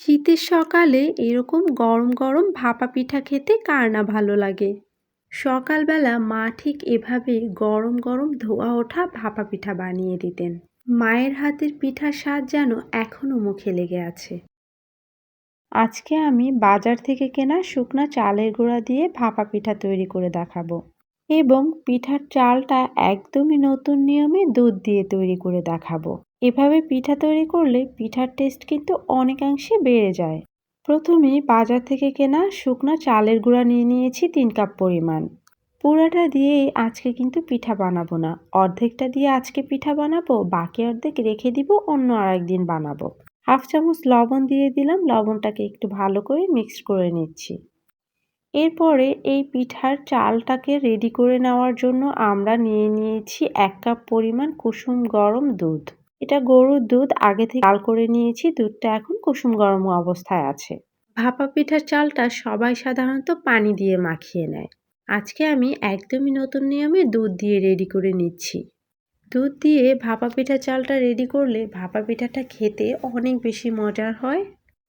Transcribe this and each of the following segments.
শীতের সকালে এরকম গরম গরম ভাপা পিঠা খেতে কার না ভালো লাগে। সকালবেলা মা ঠিক এভাবে গরম গরম ধোয়া ওঠা ভাপা পিঠা বানিয়ে দিতেন। মায়ের হাতের পিঠার স্বাদ যেন এখনো মুখে লেগে আছে। আজকে আমি বাজার থেকে কেনা শুকনা চালের গুঁড়া দিয়ে ভাপা পিঠা তৈরি করে দেখাবো, এবং পিঠার চালটা একদমই নতুন নিয়মে দুধ দিয়ে তৈরি করে দেখাবো। এভাবে পিঠা তৈরি করলে পিঠার টেস্ট কিন্তু অনেকাংশে বেড়ে যায়। প্রথমেই বাজার থেকে কেনা শুকনা চালের গুঁড়া নিয়ে নিয়েছি 3 কাপ পরিমাণ। পুরাটা দিয়েই আজকে কিন্তু পিঠা বানাবো না, অর্ধেকটা দিয়ে আজকে পিঠা বানাবো, বাকি অর্ধেক রেখে দিব, অন্য আরেকদিন বানাবো। হাফ চামচ লবণ দিয়ে দিলাম, লবণটাকে একটু ভালো করে মিক্স করে নিচ্ছি। এরপরে এই পিঠার চালটাকে রেডি করে নেওয়ার জন্য আমরা নিয়ে নিয়েছি 1 কাপ পরিমাণ কুসুম গরম দুধ। এটা গরুর দুধ, আগে থেকে জাল করে নিয়েছি, দুধটা এখন কুসুম গরম অবস্থায় আছে। ভাপা পিঠার চালটা সবাই সাধারণত পানি দিয়ে মাখিয়ে নেয়, আজকে আমি একদমই নতুন নিয়মে দুধ দিয়ে রেডি করে নিচ্ছি। দুধ দিয়ে ভাপা পিঠার চালটা রেডি করলে ভাপা পিঠাটা খেতে অনেক বেশি মজার হয়,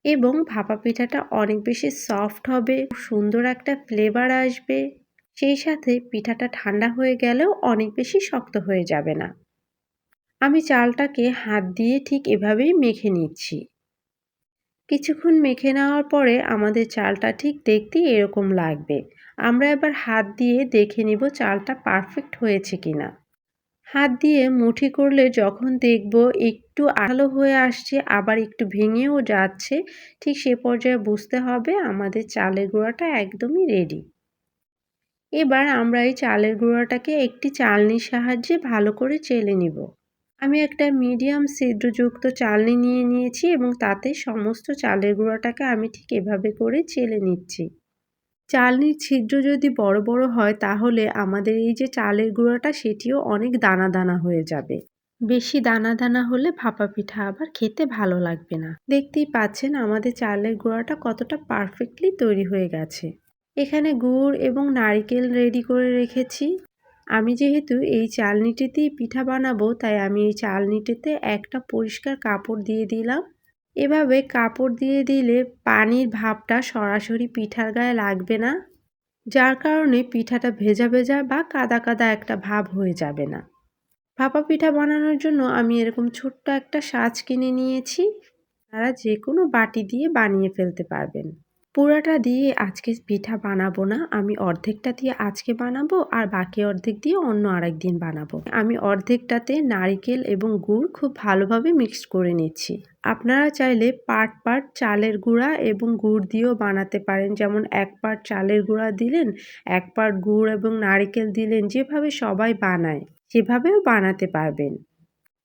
এবং ভাপা পিঠাটা অনেক বেশি সফট হবে, সুন্দর একটা ফ্লেভার আসবে। সেই সাথে পিঠাটা ঠান্ডা হয়ে গেলেও অনেক বেশি শক্ত হয়ে যাবে না। আমি চালটাকে হাত দিয়ে ঠিক এভাবেই মেখে নিচ্ছি। কিছুক্ষণ মেখে নেওয়ার পরে আমাদের চালটা ঠিক দেখতে এরকম লাগবে। আমরা এবার হাত দিয়ে দেখে নিব চালটা পারফেক্ট হয়েছে কিনা। হাত দিয়ে মুঠি করলে যখন দেখব একটু আঠালো হয়ে আসছে, আবার একটু ভেঙেও যাচ্ছে, ঠিক সে পর্যায়ে বুঝতে হবে আমাদের চালের গুঁড়াটা একদমই রেডি। এবার আমরা এই চালের গুঁড়াটাকে একটি চালনির সাহায্যে ভালো করে চেলে নিব। আমি একটা মিডিয়াম ছিদ্রযুক্ত চালনি নিয়ে নিয়েছি, এবং তাতে সমস্ত চালের গুঁড়াটাকে আমি ঠিক এভাবে করে চেলে নিচ্ছি। চালনির ছিদ্র যদি বড় বড় হয় তাহলে আমাদের এই যে চালের গুঁড়াটা সেটিও অনেক দানা দানা হয়ে যাবে। বেশি দানা দানা হলে ভাপা পিঠা আবার খেতে ভালো লাগবে না। দেখতেই পাচ্ছেন আমাদের চালের গুঁড়াটা কতটা পারফেক্টলি তৈরি হয়ে গেছে। এখানে গুড় এবং নারকেল রেডি করে রেখেছি। আমি যেহেতু এই চালনিটিতেই পিঠা বানাবো, তাই আমি এই চালনিটিতে একটা পরিষ্কার কাপড় দিয়ে দিলাম। এভাবে কাপড় দিয়ে দিলে পানির ভাপটা সরাসরি পিঠার গায়ে লাগবে না, যার কারণে পিঠাটা ভেজা ভেজা বা কাদা কাদা একটা ভাব হয়ে যাবে না। ভাপা পিঠা বানানোর জন্য আমি এরকম ছোট্ট একটা সাজ কিনে নিয়েছি, আপনারা যে কোনো বাটি দিয়ে বানিয়ে ফেলতে পারবেন। পুরাটা দিয়ে আজকে পিঠা বানাবো না, আমি অর্ধেকটা দিয়ে আজকে বানাবো, আর বাকি অর্ধেক দিয়ে অন্য আরেকদিন বানাবো। আমি অর্ধেকটাতে নারকেল এবং গুড় খুব ভালোভাবে মিক্সড করে নিচ্ছি। আপনারা চাইলে পার্ট পার্ট চালের গুঁড়া এবং গুড় দিয়েও বানাতে পারেন, যেমন 1 পার্ট চালের গুঁড়া দিলেন, 1 পার্ট গুড় এবং নারকেল দিলেন, যেভাবে সবাই বানায় সেভাবেও বানাতে পারবেন।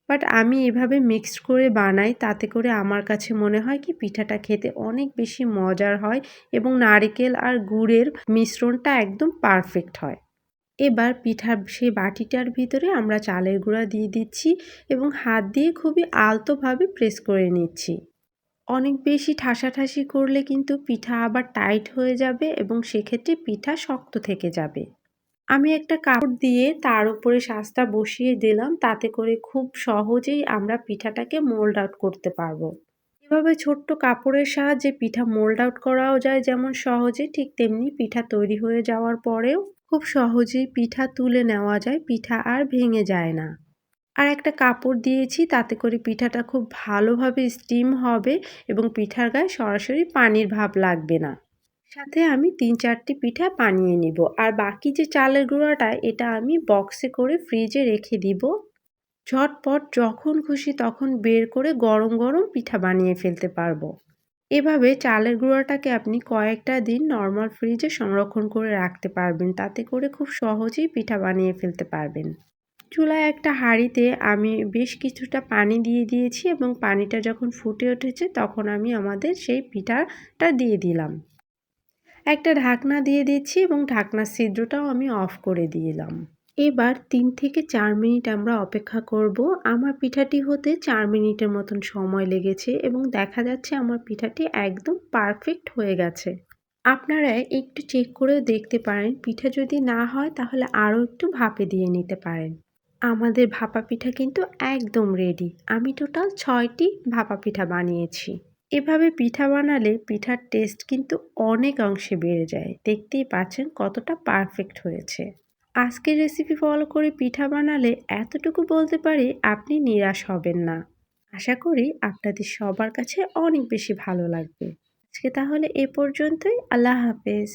বাট আমি এভাবে মিক্সড করে বানাই, তাতে করে আমার কাছে মনে হয় কি পিঠাটা খেতে অনেক বেশি মজার হয়, এবং নারকেল আর গুড়ের মিশ্রণটা একদম পারফেক্ট হয়। এবার পিঠার সেই বাটিটার ভিতরে আমরা চালের গুঁড়া দিয়ে দিচ্ছি, এবং হাত দিয়ে খুবই আলতোভাবে প্রেস করে নিচ্ছি। অনেক বেশি ঠাসাঠাসি করলে কিন্তু পিঠা আবার টাইট হয়ে যাবে, এবং সেক্ষেত্রে পিঠা শক্ত থেকে যাবে। আমি একটা কাপড় দিয়ে তার উপরে শাঁসটা বসিয়ে দিলাম, তাতে করে খুব সহজেই আমরা পিঠাটাকে মোল্ড আউট করতে পারবো। এভাবে ছোট্ট কাপড়ের সাহায্যে পিঠা মোল্ড আউট করাও যায় যেমন সহজে, ঠিক তেমনি পিঠা তৈরি হয়ে যাওয়ার পরেও খুব সহজেই পিঠা তুলে নেওয়া যায়, পিঠা আর ভেঙে যায় না। আর একটা কাপড় দিয়েছি, তাতে করে পিঠাটা খুব ভালোভাবে স্টিম হবে, এবং পিঠার গায়ে সরাসরি পানির ভাব লাগবে না। সাথে আমি 3-4টি পিঠা বানিয়ে নিব, আর বাকি যে চালের গুঁড়াটা এটা আমি বক্সে করে ফ্রিজে রেখে দিব। ঝটপট যখন খুশি তখন বের করে গরম গরম পিঠা বানিয়ে ফেলতে পারবো। এভাবে চালের গুঁড়াটাকে আপনি কয়েকটা দিন নর্মাল ফ্রিজে সংরক্ষণ করে রাখতে পারবেন, তাতে করে খুব সহজেই পিঠা বানিয়ে ফেলতে পারবেন। চুলায় একটা হাঁড়িতে আমি বেশ কিছুটা পানি দিয়ে দিয়েছি, এবং পানিটা যখন ফুটে উঠেছে তখন আমি আমাদের সেই পিঠাটা দিয়ে দিলাম। একটা ঢাকনা দিয়ে দিচ্ছি, এবং ঢাকনার ছিদ্রটাও আমি অফ করে দিলাম। এবার 3 থেকে 4 মিনিট আমরা অপেক্ষা করব। আমার পিঠাটি হতে 4 মিনিটের মতন সময় লেগেছে, এবং দেখা যাচ্ছে আমার পিঠাটি একদম পারফেক্ট হয়ে গেছে। আপনারা একটু চেক করে দেখতে পারেন, পিঠা যদি না হয় তাহলে আরও একটু ভাপে দিয়ে নিতে পারেন। আমাদের ভাপা পিঠা কিন্তু একদম রেডি। আমি টোটাল 6টি ভাপা পিঠা বানিয়েছি। এভাবে পিঠা বানালে পিঠার টেস্ট কিন্তু অনেক অংশে বেড়ে যায়। দেখতেই পাচ্ছেন কতটা পারফেক্ট হয়েছে। আজকের রেসিপি ফলো করে পিঠা বানালে এতটুকু বলতে পারি আপনি নিরাশ হবেন না। আশা করি আপনাদের সবার কাছে অনেক বেশি ভালো লাগবে। আজকে তাহলে এ পর্যন্তই। আল্লাহ হাফেজ।